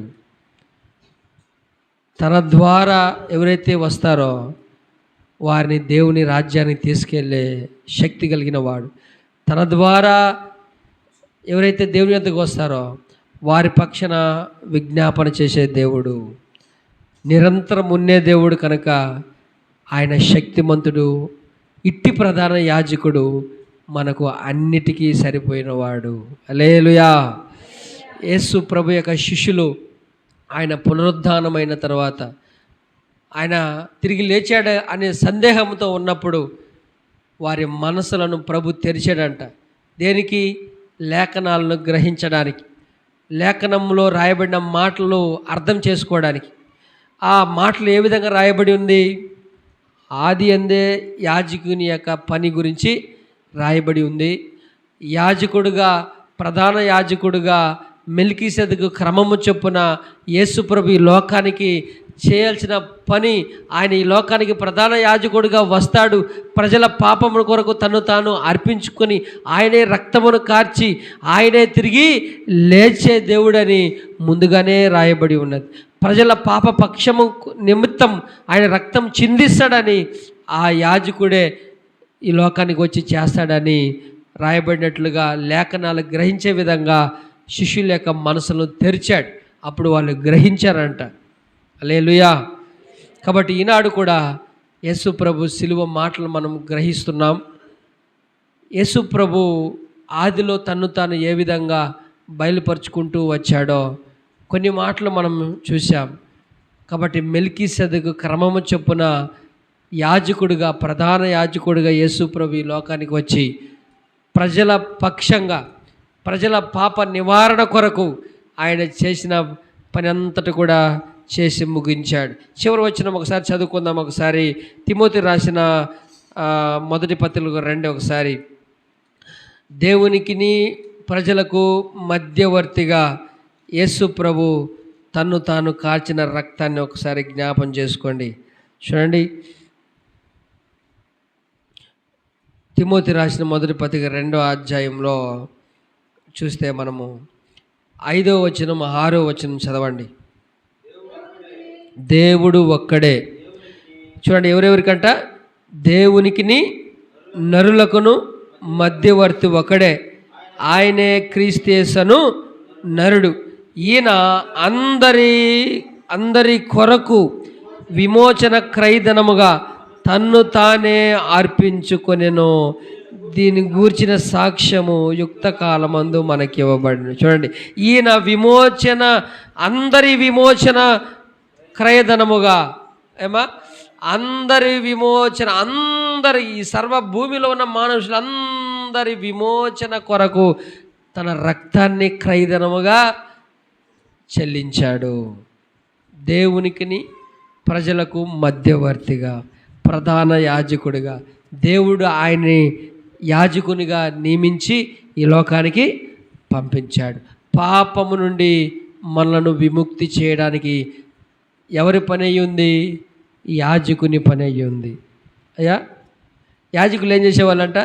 తన ద్వారా ఎవరైతే వస్తారో వారిని దేవుని రాజ్యానికి తీసుకెళ్ళే శక్తి కలిగిన వాడు. తన ద్వారా ఎవరైతే దేవుని యొద్దకు వస్తారో వారి పక్షాన విజ్ఞాపన చేసే దేవుడు, నిరంతరం ఉన్నే దేవుడు కనుక ఆయన శక్తిమంతుడు. ఇట్టి ప్రధాన యాజకుడు మనకు అన్నిటికీ సరిపోయినవాడు. హల్లెలూయా. యేసు ప్రభు యొక్క శిష్యులు ఆయన పునరుద్ధానమైన తర్వాత, ఆయన తిరిగి లేచాడు అనే సందేహంతో ఉన్నప్పుడు వారి మనసులను ప్రభు తెరిచాడంట. దేనికి? లేఖనాలను గ్రహించడానికి, లేఖనంలో రాయబడిన మాటలు అర్థం చేసుకోవడానికి. ఆ మాటలు ఏ విధంగా రాయబడి ఉంది? ఆది అందే యాజకుని యొక్క పని గురించి రాయబడి ఉంది. యాజకుడుగా, ప్రధాన యాజకుడుగా మెల్కీసెదెకు క్రమము చొప్పున యేసుప్రభు ఈ లోకానికి చేయాల్సిన పని, ఆయన ఈ లోకానికి ప్రధాన యాజకుడిగా వస్తాడు. ప్రజల పాపముల కొరకు తను తాను అర్పించుకొని ఆయనే రక్తమును కార్చి ఆయనే తిరిగి లేచే దేవుడని ముందుగానే రాయబడి ఉన్నది. ప్రజల పాప పక్షము నిమిత్తం ఆయన రక్తం చిందిస్తాడని, ఆ యాజకుడే ఈ లోకానికి వచ్చి చేస్తాడని రాయబడినట్లుగా లేఖనాలు గ్రహించే విధంగా శిష్యుల యొక్క మనసును తెరిచాడు. అప్పుడు వాళ్ళు గ్రహించారంట. హల్లెలూయా. కాబట్టి ఈనాడు కూడా యేసు ప్రభు శిలువ మాటలు మనం గ్రహిస్తున్నాం. యేసు ప్రభు ఆదిలో తన్ను తాను ఏ విధంగా బయలుపరుచుకుంటూ వచ్చాడో కొన్ని మాటలు మనం చూసాం. కాబట్టి మెల్కీసెదెకు క్రమము చొప్పున యాజకుడిగా, ప్రధాన యాజకుడిగా యేసు ప్రభు ఈ లోకానికి వచ్చి ప్రజల పక్షంగా, ప్రజల పాప నివారణ కొరకు ఆయన చేసిన పని అంతటి కూడా చేసి ముగించాడు. చివరి వచనం ఒకసారి చదువుకుందాం. ఒకసారి తిమోతి రాసిన మొదటి పత్రిక 2 ఒకసారి. దేవునికిని ప్రజలకు మధ్యవర్తిగా యేసు ప్రభు తన్ను తాను కార్చిన రక్తాన్ని ఒకసారి జ్ఞాపం చేసుకోండి. చూడండి, తిమోతి రాసిన మొదటి పత్రిక 2వ అధ్యాయంలో చూస్తే మనము 5వ వచనం 6వ వచనం చదవండి. దేవుడు ఒక్కడే. చూడండి, ఎవరెవరికంట? దేవునికిని నరులకును మధ్యవర్తి ఒకడే, ఆయనే క్రీస్తు యేసును నరుడు. ఈయన అందరి కొరకు విమోచన క్రయధనముగా తన్ను తానే అర్పించుకొనెను. దీని గూర్చిన సాక్ష్యము యుక్త కాలమందు మనకి ఇవ్వబడిన. చూడండి, ఈయన విమోచన, అందరి విమోచన క్రయధనముగా, అందరి విమోచన, అందరి ఈ సర్వభూమిలో ఉన్న మానవులందరి విమోచన కొరకు తన రక్తాన్ని క్రయధనముగా చెల్లించాడు. దేవునికిని ప్రజలకు మధ్యవర్తిగా, ప్రధాన యాజకుడిగా దేవుడు ఆయన్ని యాజకునిగా నియమించి ఈ లోకానికి పంపించాడు. పాపము నుండి మనలను విముక్తి చేయడానికి ఎవరి పని అయ్యింది? యాజకుని పని అయ్యింది. అయ్యా, యాజకులు ఏం చేసేవాళ్ళంట?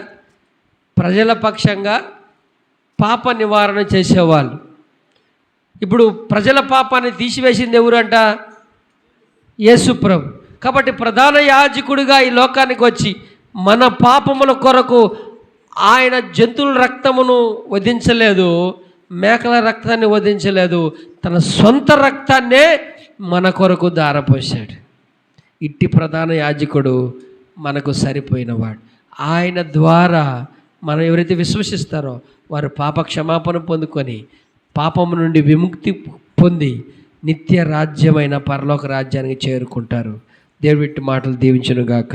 ప్రజల పక్షంగా పాప నివారణ చేసేవాళ్ళు. ఇప్పుడు ప్రజల పాపాన్ని తీసివేసింది ఎవరంట? యేసు ప్రభు. కాబట్టి ప్రధాన యాజకుడిగా ఈ లోకానికి వచ్చి మన పాపముల కొరకు ఆయన జంతువుల రక్తమును వధించలేదు, మేకల రక్తాన్ని వధించలేదు, తన సొంత రక్తాన్నే మన కొరకు ధారపోశాడు. ఇట్టి ప్రధాన యాజకుడు మనకు సరిపోయినవాడు. ఆయన ద్వారా మనం ఎవరైతే విశ్వసిస్తారో వారు పాప క్షమాపణ పొందుకొని పాపము నుండి విముక్తి పొంది నిత్య రాజ్యమైన పరలోక రాజ్యానికి చేరుకుంటారు. దేవుడి మాటలు దీవించునుగాక.